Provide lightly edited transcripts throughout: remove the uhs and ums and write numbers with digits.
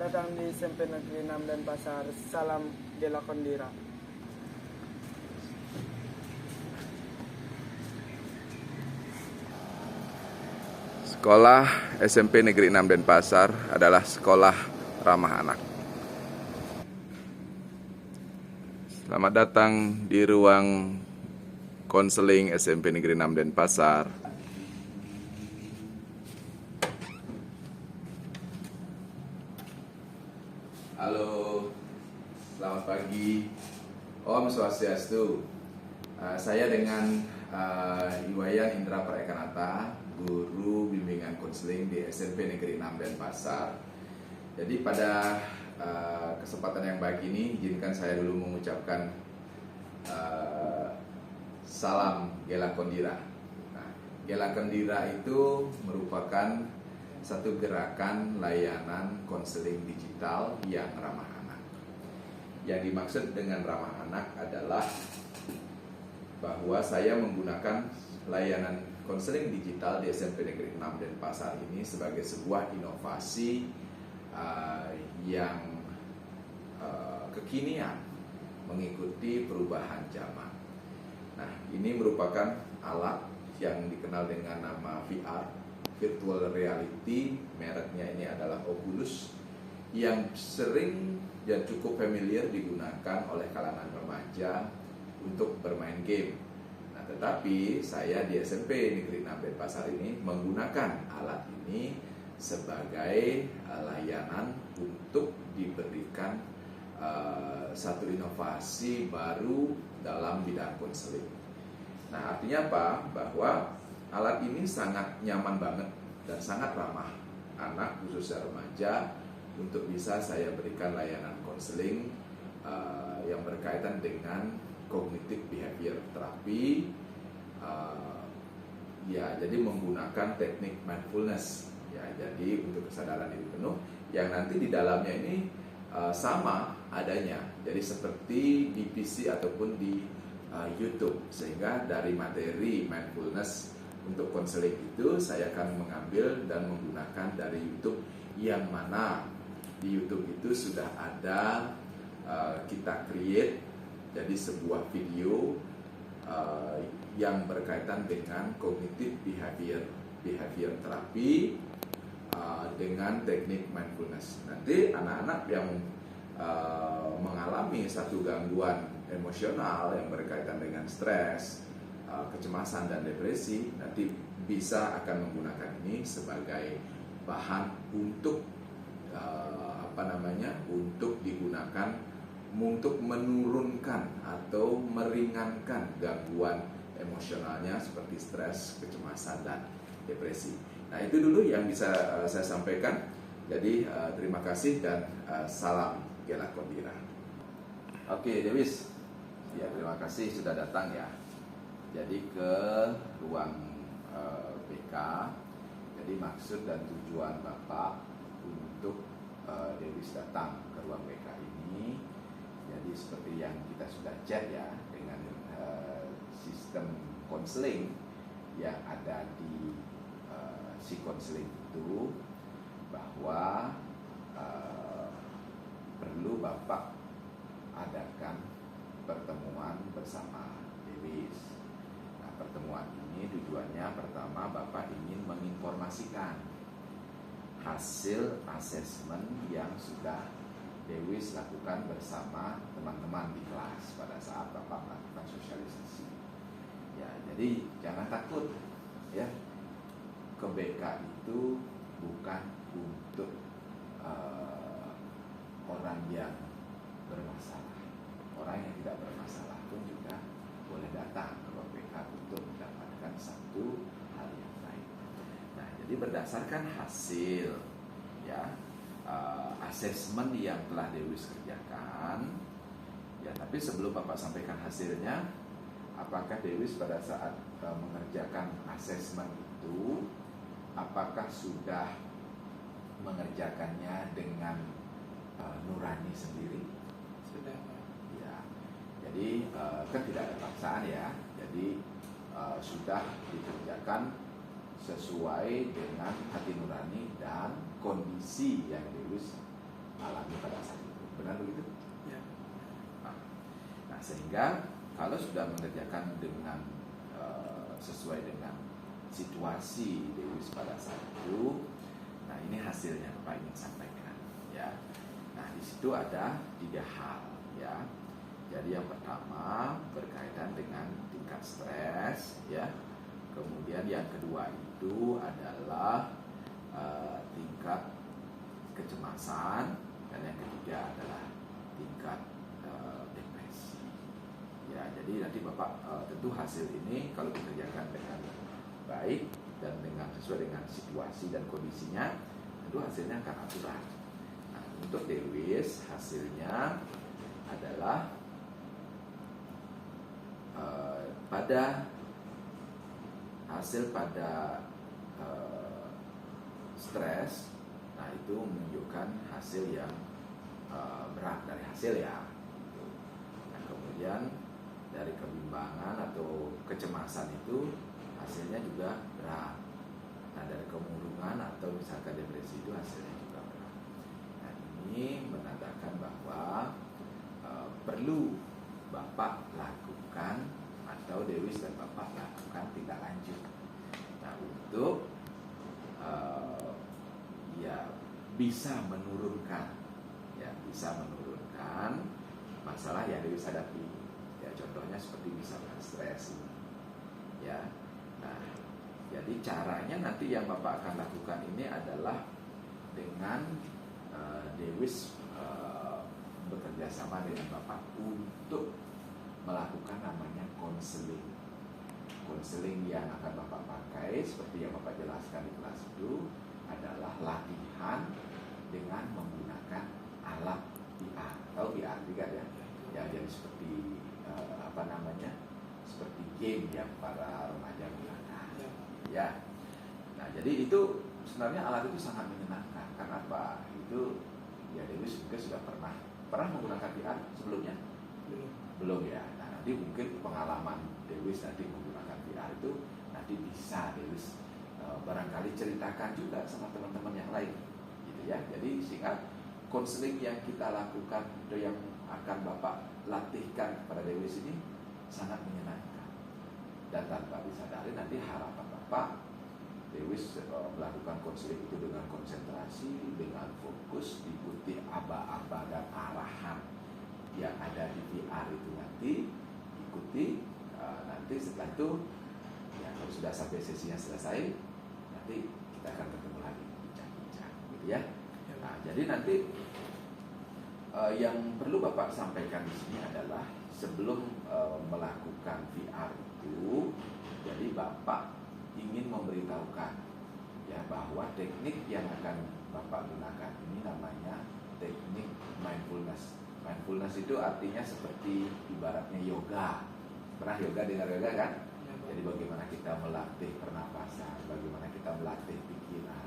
datang di SMP Negeri 6 Denpasar. Salam Gela Kondira. Sekolah SMP Negeri 6 Denpasar adalah sekolah ramah anak. Selamat datang di ruang konseling SMP Negeri 6 Denpasar. Halo, selamat pagi. Om Swastiastu. Saya dengan Iwayan Indra Praekanata, guru bimbingan konseling di SMP Negeri 6 Denpasar. Jadi pada kesempatan yang baik ini, izinkan saya dulu mengucapkan salam Gela Kondira. Nah, Gela Kondira itu merupakan satu gerakan layanan konseling digital yang ramah anak. Yang dimaksud dengan ramah anak adalah bahwa saya menggunakan layanan konseling digital di SMP Negeri 6 Denpasar ini sebagai sebuah inovasi yang kekinian mengikuti perubahan zaman. Nah, ini merupakan alat yang dikenal dengan nama VR, virtual reality, mereknya ini adalah Oculus, yang sering dan cukup familiar digunakan oleh kalangan remaja untuk bermain game. Nah, tetapi saya di SMP Negeri 6 Denpasar ini menggunakan alat ini sebagai layanan untuk diberikan satu inovasi baru dalam bidang konseling. Nah, artinya apa? Bahwa alat ini sangat nyaman banget dan sangat ramah anak, khususnya remaja, untuk bisa saya berikan layanan konseling yang berkaitan dengan cognitive behavior therapy, jadi menggunakan teknik mindfulness, ya, jadi untuk kesadaran diri penuh yang nanti di dalamnya ini sama adanya, jadi seperti di PC ataupun di YouTube, sehingga dari materi mindfulness untuk konseling itu saya akan mengambil dan menggunakan dari YouTube, yang mana di YouTube itu sudah ada kita create jadi sebuah video yang berkaitan dengan cognitive behavior therapy dengan teknik mindfulness. Nanti anak-anak yang mengalami satu gangguan emosional yang berkaitan dengan stres, kecemasan dan depresi, nanti bisa akan menggunakan ini sebagai bahan untuk untuk digunakan untuk menurunkan atau meringankan gangguan emosionalnya seperti stres, kecemasan dan depresi. Nah, itu dulu yang bisa saya sampaikan. Jadi terima kasih dan salam Gela Kondira. Oke, Dewis. Ya, terima kasih sudah datang ya. Jadi ke ruang BK. Jadi maksud dan tujuan Bapak untuk Dewis datang ke ruang BK ini, jadi seperti yang kita sudah chat ya, dengan sistem konseling yang ada di si konseling itu, bahwa perlu Bapak adakan pertemuan bersama Dewis. Nah, pertemuan ini tujuannya pertama, Bapak ingin menginformasikan hasil asesmen yang sudah Dewis lakukan bersama teman-teman di kelas pada saat Bapak melakukan sosialisasi. Ya, jadi jangan takut ya. Ke BK itu bukan untuk orang yang bermasalah. Orang yang tidak bermasalah pun juga boleh datang ke BK untuk mendapatkan satu hal yang baik. Nah, jadi berdasarkan hasil ya asesmen yang telah Dewis kerjakan ya, tapi sebelum Bapak sampaikan hasilnya, apakah Dewis pada saat mengerjakan asesmen itu, apakah sudah mengerjakannya dengan nurani sendiri? Sudah. Ya, jadi kan tidak ada paksaan ya, jadi sudah dikerjakan sesuai dengan hati nurani dan kondisi yang Dewis sehingga kalau sudah mengerjakan dengan sesuai dengan situasi Dewis pada saat itu, nah ini hasilnya Bapak ingin sampaikan ya. Nah di situ ada 3 hal ya. Jadi yang pertama berkaitan dengan tingkat stres ya. Kemudian yang kedua itu adalah tingkat kecemasan, dan yang ketiga adalah tingkat depresi. Ya, jadi nanti Bapak tentu hasil ini kalau dikerjakan dengan baik dan dengan sesuai dengan situasi dan kondisinya, tentu hasilnya akan akurat. Nah, untuk Dewis hasilnya adalah pada stres, nah itu menunjukkan hasil yang berat dari hasil ya. Nah, kemudian dari kebimbangan atau kecemasan itu hasilnya juga berat. Nah, dari kemurungan atau misalkan depresi itu hasilnya juga berat. Nah, ini menandakan bahwa perlu Bapak lakukan atau Dewis dan Bapak lakukan tindak lanjut. Nah, untuk ya bisa menurunkan masalah yang Dewis hadapi. Ya, contohnya seperti misalkan stres ini. Ya. Nah, jadi caranya nanti yang Bapak akan lakukan ini adalah dengan Dewis bekerja sama dengan Bapak untuk melakukan namanya konseling. Konseling yang akan Bapak pakai seperti yang Bapak jelaskan di kelas itu adalah latihan dengan menggunakan alat VR. Tahu VR juga ya? Ya, jadi seperti seperti game yang para remaja gunakan. Ya. Nah, jadi itu sebenarnya alat itu sangat menyenangkan. Karena apa? Itu ya Dewis juga sudah pernah menggunakan VR sebelumnya? Belum ya. Nah, nanti mungkin pengalaman Dewis nanti menggunakan VR itu nanti bisa Dewis barangkali ceritakan juga sama teman-teman yang lain, gitu ya. Jadi sehingga konseling yang kita lakukan atau yang akan Bapak latihkan kepada Dewis ini sangat menyenangkan, dan tanpa disadari nanti harapan Bapak Dewis melakukan konseling itu dengan konsentrasi, dengan fokus, diikuti aba-aba dan arahan yang ada di VR itu nanti ikuti. Nanti setelah itu ya kalau sudah sampai sesinya selesai, nanti kita akan ketemu lagi bincang-bincang, gitu ya. Nah, jadi nanti yang perlu Bapak sampaikan di sini adalah sebelum melakukan VR itu, jadi Bapak ingin memberitahukan ya bahwa teknik yang akan Bapak gunakan ini namanya teknik mindfulness. Mindfulness itu artinya seperti ibaratnya yoga. Pernah yoga, dengar yoga kan? Jadi bagaimana kita melatih pernapasan, bagaimana kita melatih pikiran.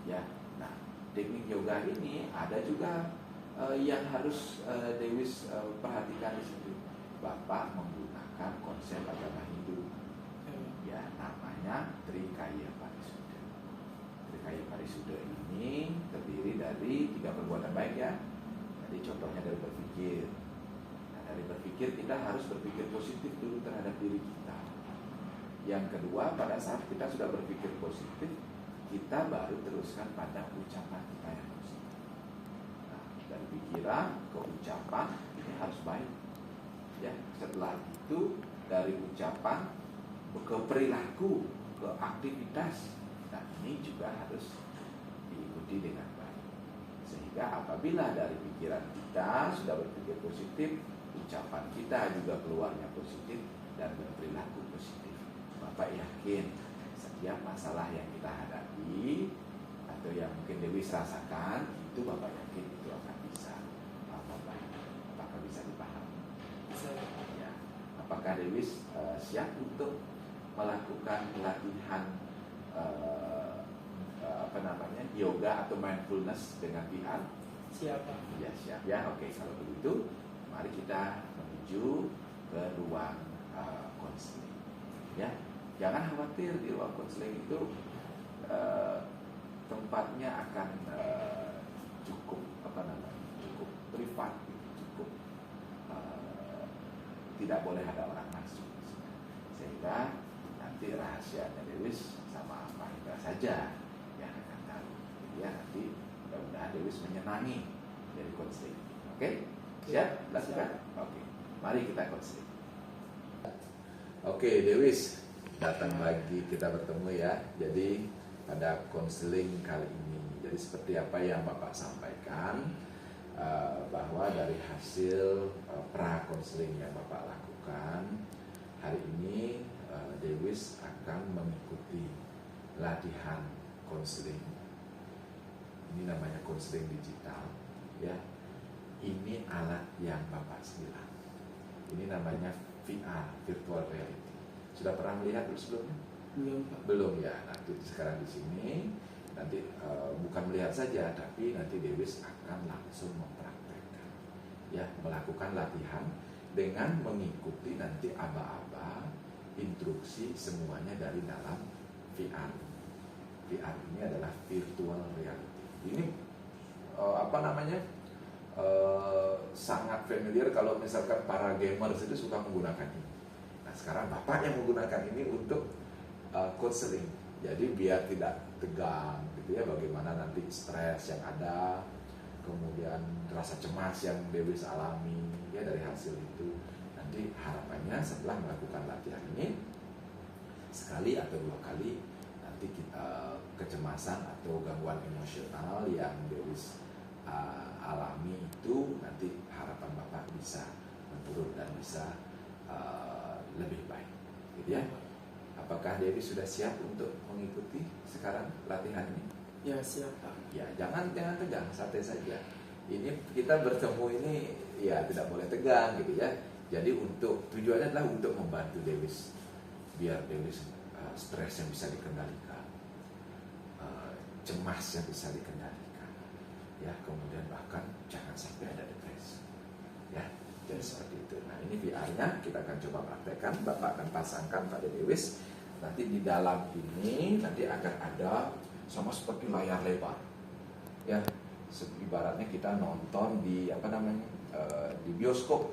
Ya, nah teknik yoga ini ada juga yang harus Dewis perhatikan di situ. Bapak menggunakan konsep agama Hindu. Ya, namanya Trikaya Parisuddha. Trikaya Parisuddha ini terdiri dari 3 perbuatan baik ya. Jadi contohnya dari berpikir. Nah, dari berpikir kita harus berpikir positif dulu terhadap diri kita. Yang kedua, pada saat kita sudah berpikir positif, kita baru teruskan pada ucapan kita yang positif. Nah, dari pikiran ke ucapan ini harus baik. Ya, setelah itu dari ucapan ke perilaku, ke aktivitas. Nah, ini juga harus diikuti dengan baik. Sehingga apabila dari pikiran kita sudah berpikir positif, ucapan kita juga keluarnya positif dan berperilaku positif, Bapak yakin setiap masalah yang kita hadapi atau yang mungkin Dewis rasakan, itu Bapak yakin itu akan bisa membaik. Apakah bisa dipahami? Ya. Apakah Dewis siap untuk melakukan latihan yoga atau mindfulness dengan VR? Siap. Ya, siap ya. Oke, kalau begitu mari kita menuju ke ruang konseling. Ya, jangan khawatir, di ruang konseling itu tempatnya akan cukup cukup privat, cukup tidak boleh ada orang masuk, sehingga nanti rahasianya Dewis sama Pak Hendra saja yang akan tahu. Jadi ya nanti mudah-mudahan Dewis menyenangi dari konseling. Oke? Siap? Lakukan? Oke. Mari kita konseling. Oke, Dewis, datang lagi kita bertemu ya. Jadi pada konseling kali ini, jadi seperti apa yang Bapak sampaikan, bahwa dari hasil pra konseling yang Bapak lakukan hari ini, Dewis akan mengikuti latihan konseling. Ini namanya konseling digital, ya. Ini alat yang Bapak bilang. Ini namanya VR, virtual reality. Sudah pernah melihat dulu sebelumnya? Belum, Pak. Belum ya. Nanti sekarang di sini nanti bukan melihat saja, tapi nanti Dewis akan langsung mempraktekkan, ya, melakukan latihan dengan mengikuti nanti aba-aba instruksi semuanya dari dalam VR. VR ini adalah virtual reality. Ini sangat familiar kalau misalkan para gamers itu suka menggunakan ini. Nah sekarang Bapak yang menggunakan ini untuk counseling. Jadi biar tidak tegang gitu ya, bagaimana nanti stres yang ada, kemudian rasa cemas yang Dewis alami ya dari hasil itu. Nanti harapannya setelah melakukan latihan ini sekali atau dua kali, nanti kita kecemasan atau gangguan emosional yang Dewis alami itu nanti harapan Bapak bisa menurun dan bisa lebih baik, gitu ya. Apakah Dewis sudah siap untuk mengikuti sekarang latihan ini? Ya, siap, Pak. Ya, jangan tegang, santai saja. Ini kita bertemu ini ya tidak boleh tegang gitu ya. Jadi tujuannya adalah untuk membantu Dewis biar Dewis stres yang bisa dikendalikan, cemas yang bisa dikendalikan, ya, kemudian bahkan jangan sampai ada depresi, ya. Jadi seperti itu. Nah ini VR-nya kita akan coba praktekkan. Bapak akan pasangkan pada Dewis. Nanti di dalam ini nanti akan ada sama seperti layar lebar, ya. Ibaratnya kita nonton di di bioskop.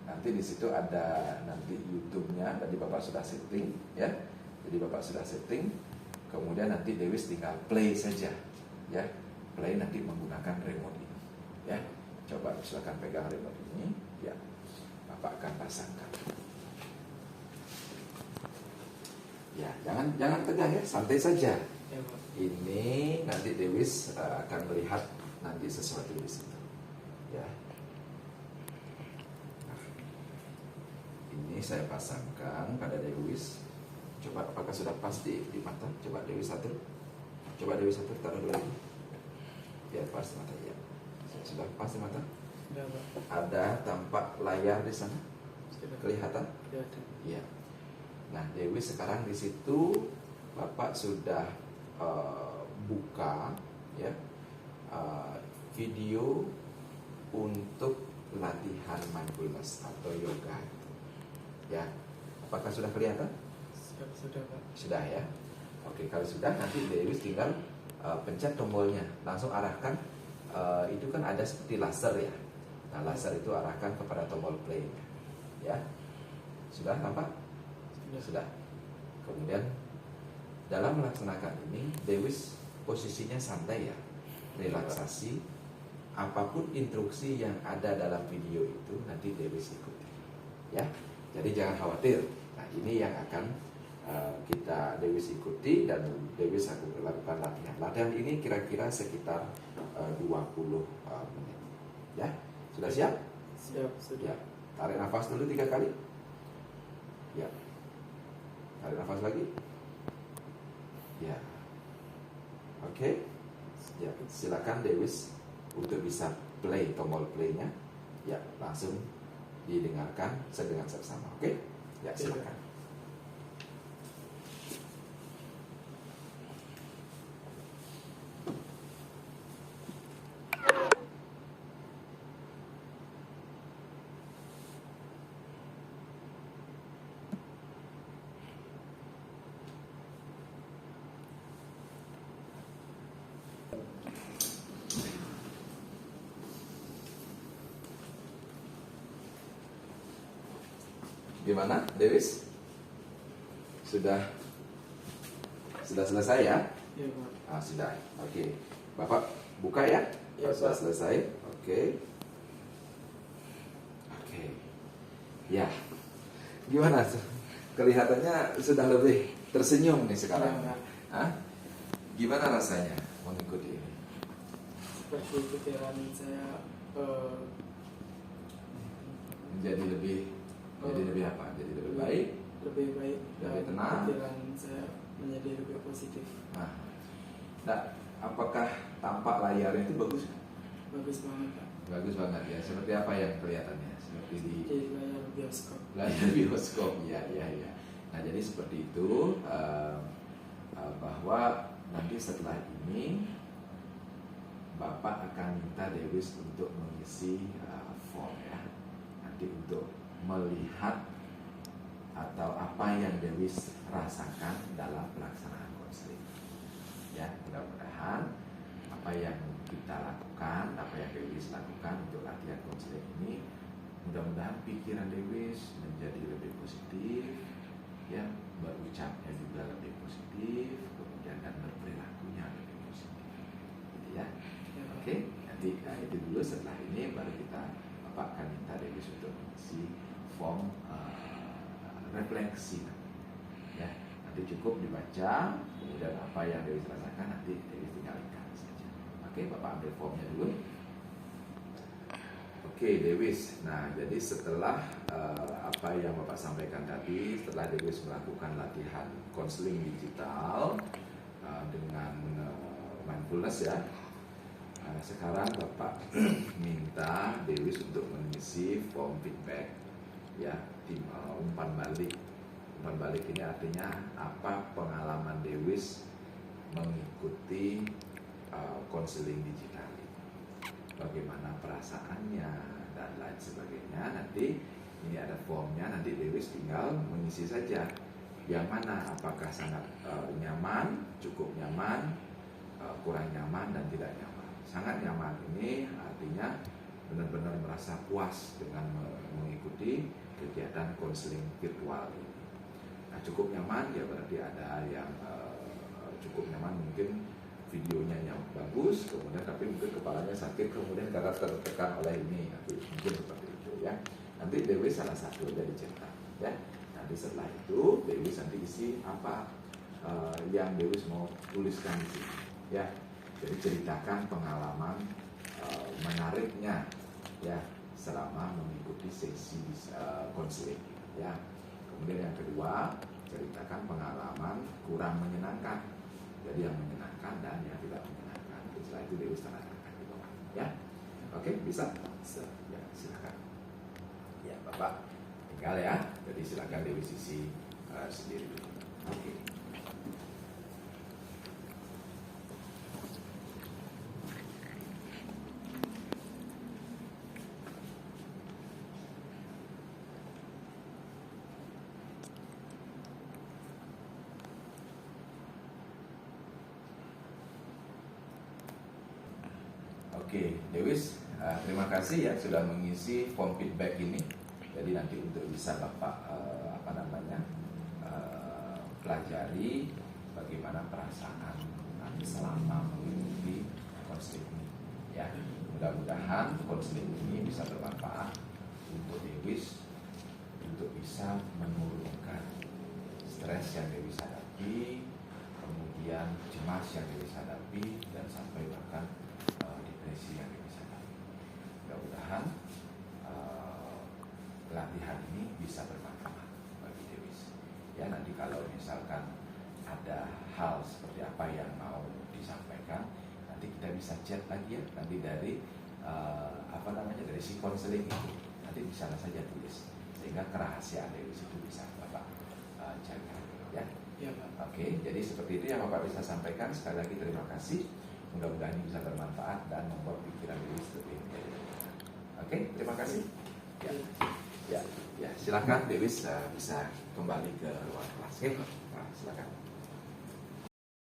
Nanti di situ ada nanti YouTube-nya. Tadi Bapak sudah setting, ya. Jadi Bapak sudah setting. Kemudian nanti Dewis tinggal play saja, ya. Play nanti menggunakan remote ini, ya. Coba silakan pegang remote ini, ya. Bapak akan pasangkan. Ya, jangan tegang ya, santai saja. Ya, Pak. Ini nanti Dewis akan melihat nanti sesuatu di situ, ya. Nah, ini saya pasangkan pada Dewis. Coba apakah sudah pas di mata? Coba Dewis satu. Coba Dewis satu taruh dulu. Ya, pas di mata ya. Sudah pas di mata? Ya, Pak. Ada tampak layar di sana? Sudah. Kelihatan? Kelihatan. Iya. Nah, Dewi sekarang di situ Bapak sudah buka ya video untuk latihan mindfulness atau yoga itu. Ya. Apakah sudah kelihatan? Siap, sudah, Pak. Sudah ya. Oke, kalau sudah nanti Dewi tinggal pencet tombolnya, langsung arahkan. Itu kan ada seperti laser ya. Nah, laser itu arahkan kepada tombol play. Ya. Sudah tampak? Sudah. Kemudian dalam melaksanakan ini Dewis posisinya santai ya, relaksasi. Apapun instruksi yang ada dalam video itu nanti Dewis ikuti, ya. Jadi jangan khawatir. Nah ini yang akan kita Dewis ikuti dan Dewis akan lakukan latihan. Latihan ini kira-kira sekitar 20 menit, ya. Sudah siap? Siap, sudah. Ya. Tarik nafas dulu 3 kali. Ya. Tarik nafas lagi. Ya. Oke. Ya, silakan Dewis untuk bisa play tombol playnya. Ya, langsung didengarkan sedengar seksama. Oke? Ya, silakan. Gimana, Dewis? Sudah selesai ya? Ya Pak. Sudah. Oke. Bapak buka ya? Ya, Sudah Pak. selesai. Oke. Ya. Gimana? Kelihatannya sudah lebih tersenyum nih sekarang. Ya, Pak. Hah? Gimana rasanya mengikuti ini? Seperti pikiran saya Jadi lebih apa? Jadi lebih baik. lebih baik dan Lebih tenang. pikiran saya menjadi lebih positif. Nah, apakah tampak layarnya itu bagus? Bagus banget Pak. Bagus banget ya. Seperti apa yang kelihatannya? Seperti di Di layar bioskop. layar bioskop. Ya. Nah, jadi seperti itu bahwa nanti setelah ini Bapak akan minta Dewis untuk mengisi form ya. Nanti untuk melihat atau apa yang Dewis rasakan dalam pelaksanaan konseling. Ya, mudah-mudahan apa yang kita lakukan, apa yang Dewis lakukan untuk latihan konseling ini, mudah-mudahan pikiran Dewis menjadi lebih positif, ya, berucapnya juga lebih positif, kemudian dan berperilakunya lebih positif, gitu ya. Oke, nanti itu dulu. Setelah ini baru Bapak akan minta Dewis untuk mengisi form refleksi, ya. Nanti cukup dibaca, kemudian apa yang Dewis rasakan nanti Dewis tinggalkan saja. Oke, Bapak ambil formnya dulu. Oke, Dewis. Nah, jadi setelah apa yang Bapak sampaikan tadi, setelah Dewis melakukan latihan konseling digital dengan mindfulness ya. Sekarang Bapak minta Dewis untuk mengisi form feedback ya, umpan balik. Umpan balik ini artinya apa pengalaman Dewis mengikuti konseling digital ini. Bagaimana perasaannya dan lain sebagainya. Nanti ini ada formnya, nanti Dewis tinggal mengisi saja. Yang mana, apakah sangat nyaman, cukup nyaman, kurang nyaman dan tidak nyaman. Sangat nyaman ini artinya benar-benar merasa puas dengan mengikuti kegiatan konseling virtual ini. Nah, cukup nyaman ya berarti ada yang cukup nyaman, mungkin videonya yang bagus, kemudian tapi mungkin kepalanya sakit, kemudian karena tertekan oleh ini, nanti mungkin seperti itu ya. Nanti Dewis salah satu jadi cerita ya. Nanti setelah itu Dewis nanti isi apa yang Dewis mau tuliskan di sini ya. Jadi ceritakan pengalaman menariknya ya selama mengikuti sesi konseling ya. Kemudian yang kedua, ceritakan pengalaman kurang menyenangkan. Jadi yang menyenangkan dan yang tidak menyenangkan. Setelah itu Dewis tanda-tangan di bawah ya. Oke, bisa? Ya, silakan. Ya, Bapak tinggal ya. Jadi silakan Dewis isi sendiri dulu. Oke. Oke, Dewis, terima kasih ya sudah mengisi form feedback ini. Jadi nanti untuk bisa Bapak pelajari bagaimana perasaan nanti selama mengikuti konseling ini. Ya, mudah-mudahan konseling ini bisa bermanfaat untuk Dewis untuk bisa menurunkan stres yang Dewis hadapi, kemudian cemas yang Dewis hadapi, dan sampai bahkan depresi yang Dewis hadapi. Mudah-mudahan pelatihan ini bisa bermanfaat bagi Dewis. Ya, nanti kalau misalkan ada hal seperti apa yang mau disampaikan, nanti kita bisa chat lagi ya. Nanti dari dari si konseling itu nanti bisa saja tulis, sehingga kerahasiaan Dewis itu bisa Bapak jaga ya. Ya Pak. Oke, jadi seperti itu yang Bapak bisa sampaikan. Sekali lagi terima kasih. Mudah-mudahan ini bisa bermanfaat dan membuat pikiran Dewis lebih menjadi. Oke, terima kasih. Ya, silakan Dewis bisa kembali ke ruang kelas. Oke, silakan.